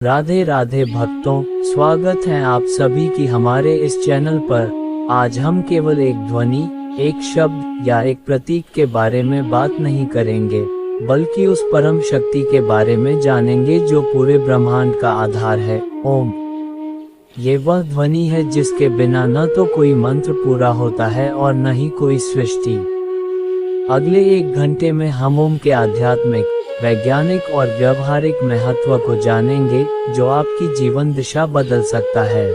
राधे राधे भक्तों, स्वागत है आप सभी की हमारे इस चैनल पर। आज हम केवल एक ध्वनि, एक शब्द या एक प्रतीक के बारे में बात नहीं करेंगे, बल्कि उस परम शक्ति के बारे में जानेंगे जो पूरे ब्रह्मांड का आधार है, ओम। ये वह ध्वनि है जिसके बिना न तो कोई मंत्र पूरा होता है और न ही कोई सृष्टि। अगले 1 घंटे में हम ओम के आध्यात्मिक, वैज्ञानिक और व्यवहारिक महत्व को जानेंगे, जो आपकी जीवन दिशा बदल सकता है।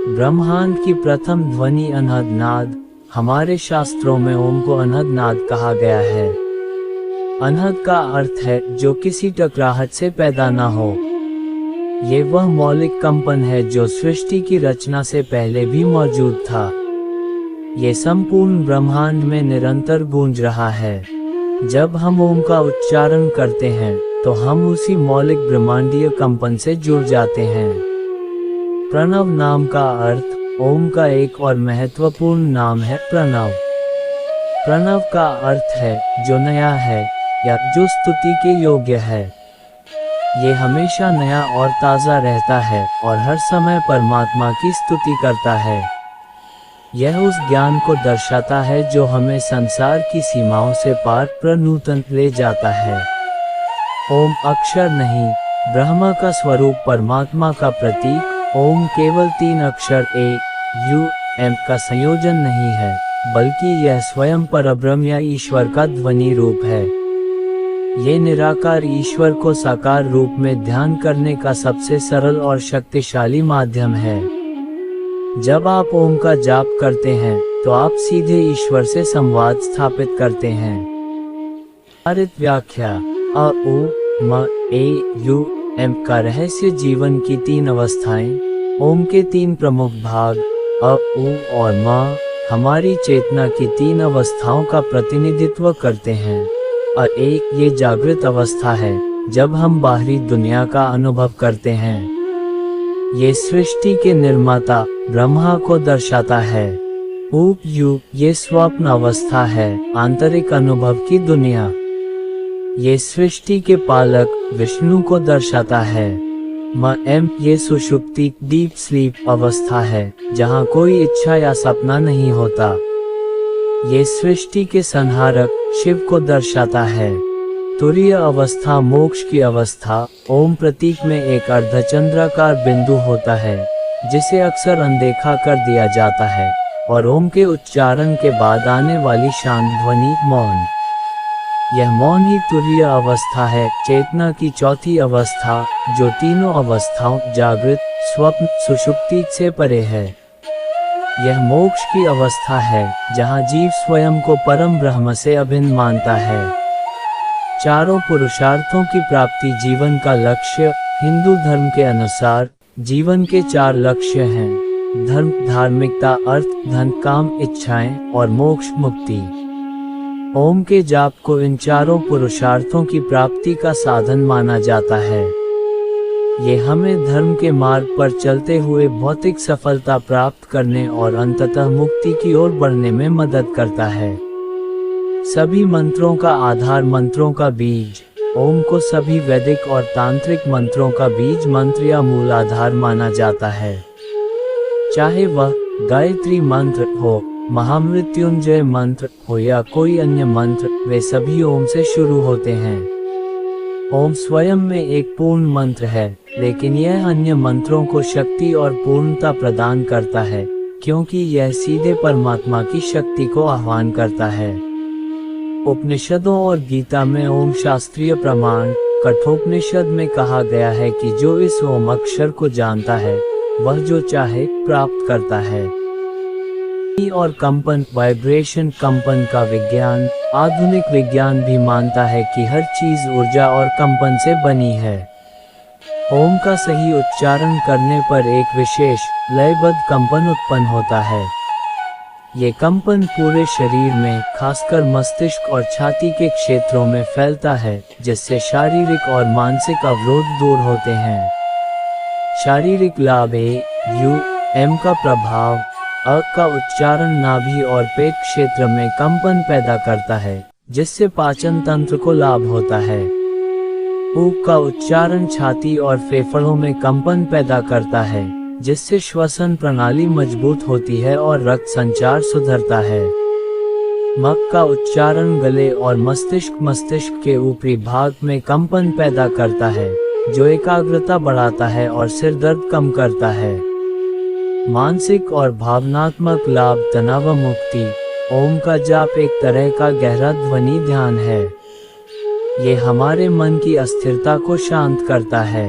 ब्रह्मांड की प्रथम ध्वनि अनहद नाद। हमारे शास्त्रों में ओम को अनहद नाद कहा गया है। अनहद का अर्थ है जो किसी टकराहट से पैदा न हो। ये वह मौलिक कंपन है जो सृष्टि की रचना से पहले भी मौजूद था। ये संपूर्ण ब्रह्मांड में निरंतर गूंज रहा है। जब हम ओम का उच्चारण करते हैं तो हम उसी मौलिक ब्रह्मांडीय कंपन से जुड़ जाते हैं। प्रणव नाम का अर्थ ओम का एक और महत्वपूर्ण नाम है प्रणव। प्रणव का अर्थ है जो नया है या जो स्तुति के योग्य है। ये हमेशा नया और ताज़ा रहता है और हर समय परमात्मा की स्तुति करता है। यह उस ज्ञान को दर्शाता है जो हमें संसार की सीमाओं से पार प्रनूतन ले जाता है। ओम अक्षर नहीं, ब्रह्मा का स्वरूप, परमात्मा का प्रतीक। ओम केवल 3 अक्षर ए यू एम का संयोजन नहीं है, बल्कि यह स्वयं परब्रह्म या ईश्वर का ध्वनि रूप है। ये निराकार ईश्वर को साकार रूप में ध्यान करने का सबसे सरल और शक्तिशाली माध्यम है। जब आप ओम का जाप करते हैं तो आप सीधे ईश्वर से संवाद स्थापित करते हैं। आरित व्याख्या अ उ म ए यू एम का रहस्य जीवन की 3 अवस्थाएं। ओम के 3 प्रमुख भाग अ उ और म हमारी चेतना की 3 अवस्थाओं का प्रतिनिधित्व करते हैं। एक ये जागृत अवस्था है, जब हम बाहरी दुनिया का अनुभव करते हैं। ये सृष्टि के निर्माता ब्रह्मा को दर्शाता है। यू ये स्वप्न अवस्था है, आंतरिक अनुभव की दुनिया। ये सृष्टि के पालक विष्णु को दर्शाता है। एम ये सुषुप्ति डीप स्लीप अवस्था है, जहाँ कोई इच्छा या सपना नहीं होता। ये सृष्टि के संहारक शिव को दर्शाता है। तुरीय अवस्था मोक्ष की अवस्था। ओम प्रतीक में एक अर्धचंद्राकार बिंदु होता है, जिसे अक्सर अनदेखा कर दिया जाता है, और ओम के उच्चारण के बाद आने वाली शांत ध्वनि मौन। यह मौन ही तुरीय अवस्था है, चेतना की चौथी अवस्था, जो तीनों अवस्थाओं जागृत, स्वप्न, सुषुप्ति से परे है। यह मोक्ष की अवस्था है, जहाँ जीव स्वयं को परम ब्रह्म से अभिन्न मानता है। चारों पुरुषार्थों की प्राप्ति जीवन का लक्ष्य। हिंदू धर्म के अनुसार जीवन के 4 लक्ष्य हैं: धर्म, धार्मिकता, अर्थ, धन, काम, इच्छाएं और मोक्ष, मुक्ति। ओम के जाप को इन चारों पुरुषार्थों की प्राप्ति का साधन माना जाता है। ये हमें धर्म के मार्ग पर चलते हुए भौतिक सफलता प्राप्त करने और अंततः मुक्ति की ओर बढ़ने में मदद करता है। सभी मंत्रों का आधार, मंत्रों का बीज। ओम को सभी वैदिक और तांत्रिक मंत्रों का बीज मंत्र या मूल आधार माना जाता है। चाहे वह गायत्री मंत्र हो, महामृत्युंजय मंत्र हो या कोई अन्य मंत्र, वे सभी ओम से शुरू होते हैं। ओम स्वयं में एक पूर्ण मंत्र है, लेकिन यह अन्य मंत्रों को शक्ति और पूर्णता प्रदान करता है, क्योंकि यह सीधे परमात्मा की शक्ति को आह्वान करता है। उपनिषदों और गीता में ओम शास्त्रीय प्रमाण। कठोपनिषद में कहा गया है कि जो इस ओम अक्षर को जानता है, वह जो चाहे प्राप्त करता है। और कंपन, वाइब्रेशन, कंपन का विज्ञान। आधुनिक विज्ञान भी मानता है कि हर चीज ऊर्जा और कंपन से बनी है। ओम का सही उच्चारण करने पर एक विशेष लयबद्ध कंपन उत्पन्न होता है। ये कंपन पूरे शरीर में, खासकर मस्तिष्क और छाती के क्षेत्रों में फैलता है, जिससे शारीरिक और मानसिक अवरोध दूर होते हैं। शारीरिक लाभ। यू एम का प्रभाव। अ का उच्चारण नाभि और पेट क्षेत्र में कंपन पैदा करता है, जिससे पाचन तंत्र को लाभ होता है। ऊ का उच्चारण छाती और फेफड़ों में कंपन पैदा करता है, जिससे श्वसन प्रणाली मजबूत होती है और रक्त संचार सुधरता है। मक का उच्चारण गले और मस्तिष्क के ऊपरी भाग में कंपन पैदा करता है, जो एकाग्रता बढ़ाता है और सिर दर्द कम करता है। मानसिक और भावनात्मक लाभ, तनाव मुक्ति। ओम का जाप एक तरह का गहरा ध्वनि ध्यान है। ये हमारे मन की अस्थिरता को शांत करता है।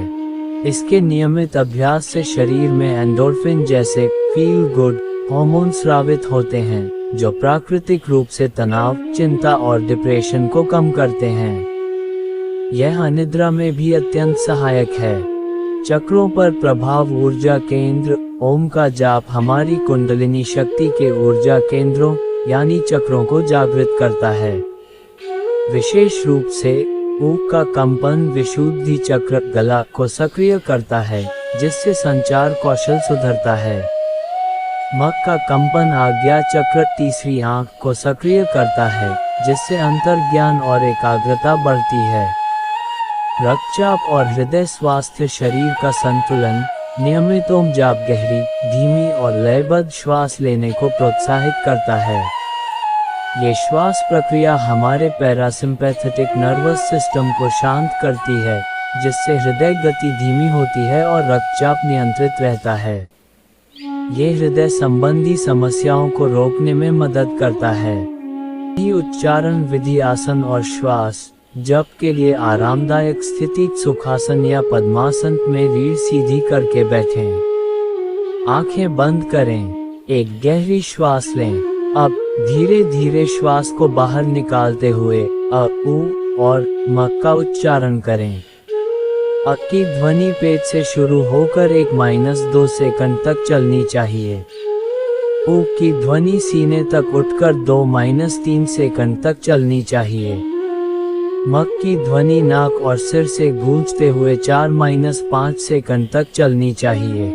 इसके नियमित अभ्यास से शरीर में एंडोर्फिन जैसे फील गुड हार्मोन स्रावित होते हैं, जो प्राकृतिक रूप से तनाव, चिंता और डिप्रेशन को कम करते हैं। यह अनिद्रा में भी अत्यंत सहायक है। चक्रों पर प्रभाव, ऊर्जा केंद्र। ओम का जाप हमारी कुंडलिनी शक्ति के ऊर्जा केंद्रों यानी चक्रों को जागृत करता है। विशेष रूप से ऊ का कंपन विशुद्धि चक्र, गला को सक्रिय करता है, जिससे संचार कौशल सुधरता है। मक का कंपन आज्ञा चक्र, तीसरी आंख को सक्रिय करता है, जिससे अंतर्ज्ञान और एकाग्रता बढ़ती है। रक्तचाप और हृदय स्वास्थ्य, शरीर का संतुलन। नियमित ओम जाप गहरी, धीमी और लयबद्ध श्वास लेने को प्रोत्साहित करता है। ये श्वास प्रक्रिया हमारे पैरासिम्पैथेटिक नर्वस सिस्टम को शांत करती है, जिससे हृदय गति धीमी होती है और रक्तचाप नियंत्रित रहता है। ये हृदय संबंधी समस्याओं को रोकने में मदद करता है। ये उच्चारण विधि, आसन और श्वास। जप के लिए आरामदायक स्थिति, सुखासन या पद्मासन में रीढ़ सीधी करके बैठें। आंखें बंद करें। एक गहरी श्वास लें। अब धीरे धीरे श्वास को बाहर निकालते हुए अ, उ और म का उच्चारण करें। अ की ध्वनि पेट से शुरू होकर 1-2 सेकंड तक चलनी चाहिए। उ की ध्वनि सीने तक उठकर 2-3 सेकंड तक चलनी चाहिए। मक की ध्वनि नाक और सिर से गूंजते हुए 4-5 सेकंड तक चलनी चाहिए।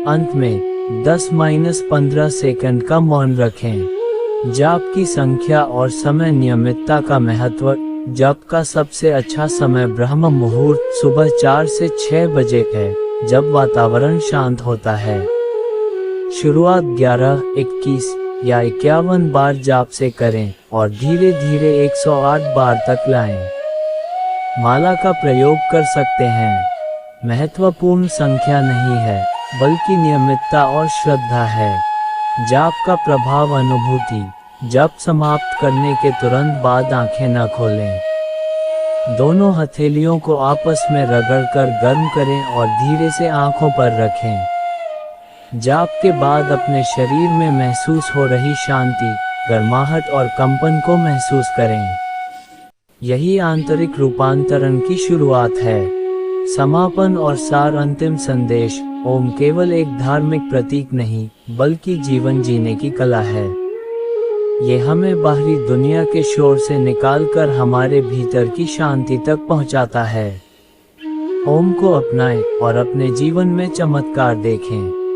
अंत में 10-15 सेकंड का मौन रखें। जाप की संख्या और समय, नियमितता का महत्व। जप का सबसे अच्छा समय ब्रह्म मुहूर्त सुबह 4 से 6 बजे है, जब वातावरण शांत होता है। शुरुआत 11, 21 या 51 बार जाप से करें और धीरे धीरे 108 बार तक लाएं। माला का प्रयोग कर सकते हैं। महत्वपूर्ण संख्या नहीं है, बल्कि नियमितता और श्रद्धा है। जाप का प्रभाव, अनुभूति। जप समाप्त करने के तुरंत बाद आंखें न खोलें। दोनों हथेलियों को आपस में रगड़कर गर्म करें और धीरे से आंखों पर रखें। जाप के बाद अपने शरीर में महसूस हो रही शांति, गर्माहट और कंपन को महसूस करें। यही आंतरिक रूपांतरण की शुरुआत है। समापन और सार, अंतिम संदेश। ओम केवल एक धार्मिक प्रतीक नहीं, बल्कि जीवन जीने की कला है। ये हमें बाहरी दुनिया के शोर से निकालकर हमारे भीतर की शांति तक पहुंचाता है। ओम को अपनाएं और अपने जीवन में चमत्कार देखें।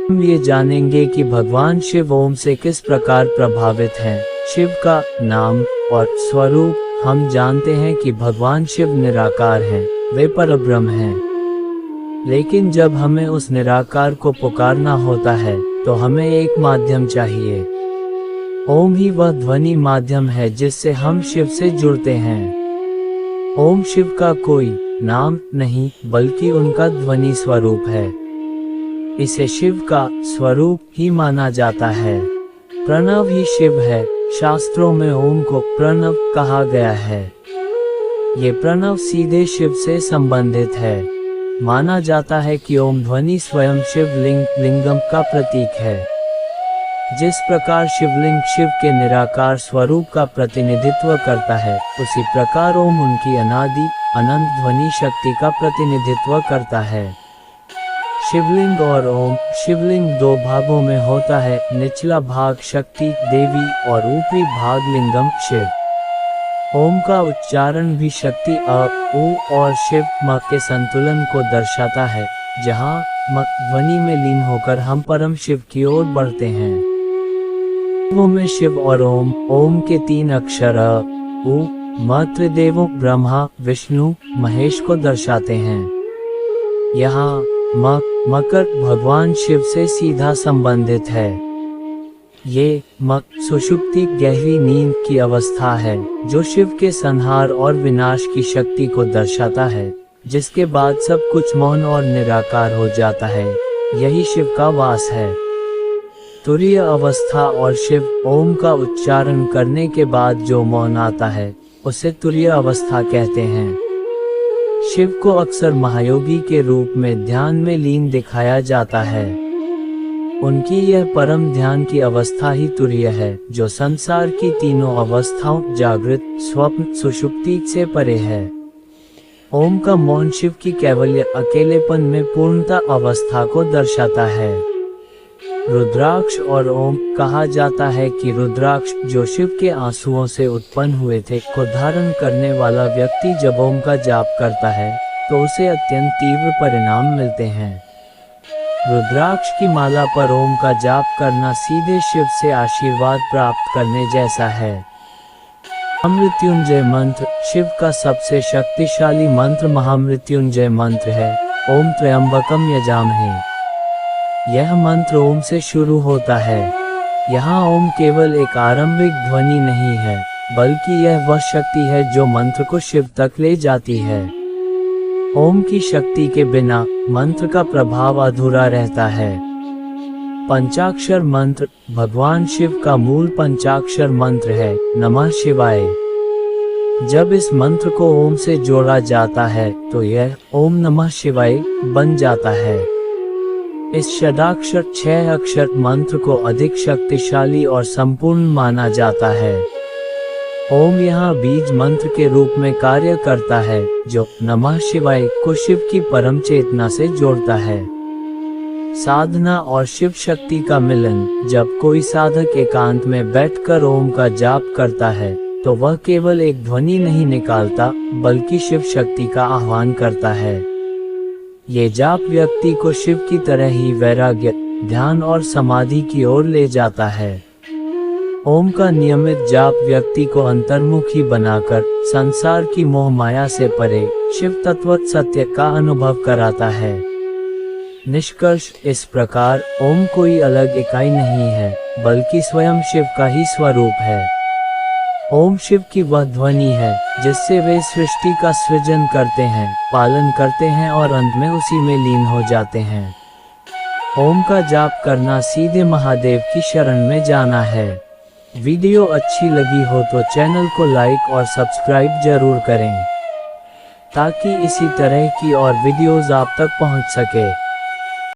हम ये जानेंगे कि भगवान शिव ओम से किस प्रकार प्रभावित हैं। शिव का नाम और स्वरूप। हम जानते हैं कि भगवान शिव निराकार हैं, वे परब्रह्म हैं। लेकिन जब हमें उस निराकार को पुकारना होता है, तो हमें एक माध्यम चाहिए। ओम ही वह ध्वनि माध्यम है जिससे हम शिव से जुड़ते हैं। ओम शिव का कोई नाम नहीं, बल्कि उनका ध्वनि स्वरूप है। इसे शिव का स्वरूप ही माना जाता है। प्रणव ही शिव है। शास्त्रों में ओम को प्रणव कहा गया है। ये प्रणव सीधे शिव से संबंधित है। माना जाता है कि ओम ध्वनि स्वयं लिंगम का प्रतीक है। जिस प्रकार शिवलिंग शिव के निराकार स्वरूप का प्रतिनिधित्व करता है, उसी प्रकार ओम उनकी अनादि अनंत ध्वनि शक्ति का प्रतिनिधित्व करता है। शिवलिंग और ओम। शिवलिंग 2 भागों में होता है, निचला भाग शक्ति देवी और ऊपरी भाग लिंगम शिव। ओम का उच्चारण भी शक्ति अ, उ और शिव म के संतुलन को दर्शाता है, जहाँ म ध्वनि में लीन होकर हम परम शिव की ओर बढ़ते हैं। में शिव और ओम के 3 अक्षर अ, उ, मातृदेवों ब्रह्मा, विष्णु, महेश को दर्शाते हैं। यहाँ मकर भगवान शिव से सीधा संबंधित है। ये सुषुप्ति गहरी नींद की अवस्था है जो शिव के संहार और विनाश की शक्ति को दर्शाता है, जिसके बाद सब कुछ मौन और निराकार हो जाता है। यही शिव का वास है। तुरीय अवस्था और शिव ओम का उच्चारण करने के बाद जो मौन आता है उसे तुरीय अवस्था कहते हैं। शिव को अक्सर महायोगी के रूप में ध्यान में लीन दिखाया जाता है। उनकी यह परम ध्यान की अवस्था ही तुरीय है, जो संसार की तीनों अवस्थाओं जागृत, स्वप्न, सुषुप्ति से परे है। ओम का मौन शिव की कैवल्य अकेलेपन में पूर्णता अवस्था को दर्शाता है। रुद्राक्ष और ओम कहा जाता है कि रुद्राक्ष जो शिव के आंसुओं से उत्पन्न हुए थे को धारण करने वाला व्यक्ति जब ओम का जाप करता है तो उसे अत्यंत तीव्र परिणाम मिलते हैं। रुद्राक्ष की माला पर ओम का जाप करना सीधे शिव से आशीर्वाद प्राप्त करने जैसा है। महामृत्युंजय मंत्र शिव का सबसे शक्तिशाली मंत्र महामृत्युंजय मंत्र है। ओम त्र्यंबकम यजामहे। यह मंत्र ओम से शुरू होता है। यहाँ ओम केवल एक आरंभिक ध्वनि नहीं है, बल्कि यह वह शक्ति है जो मंत्र को शिव तक ले जाती है। ओम की शक्ति के बिना मंत्र का प्रभाव अधूरा रहता है। पंचाक्षर मंत्र भगवान शिव का मूल पंचाक्षर मंत्र है, नमः शिवाय। जब इस मंत्र को ओम से जोड़ा जाता है तो यह ओम नमः शिवाय बन जाता है। इस षडाक्षर 6 अक्षर मंत्र को अधिक शक्तिशाली और संपूर्ण माना जाता है। ओम यहाँ बीज मंत्र के रूप में कार्य करता है, जो नमः शिवाय को शिव की परम चेतना से जोड़ता है। साधना और शिव शक्ति का मिलन जब कोई साधक एकांत में बैठकर ओम का जाप करता है तो वह केवल एक ध्वनि नहीं निकालता, बल्कि शिव शक्ति का आह्वान करता है। ये जाप व्यक्ति को शिव की तरह ही वैराग्य, ध्यान और समाधि की ओर ले जाता है। ओम का नियमित जाप व्यक्ति को अंतर्मुखी बनाकर संसार की मोह माया से परे शिव तत्व सत्य का अनुभव कराता है। निष्कर्ष इस प्रकार ओम कोई अलग इकाई नहीं है, बल्कि स्वयं शिव का ही स्वरूप है। ओम शिव की वह ध्वनि है जिससे वे सृष्टि का सृजन करते हैं, पालन करते हैं और अंत में उसी में लीन हो जाते हैं। ओम का जाप करना सीधे महादेव की शरण में जाना है। वीडियो अच्छी लगी हो तो चैनल को लाइक और सब्सक्राइब जरूर करें, ताकि इसी तरह की और वीडियोस आप तक पहुंच सके।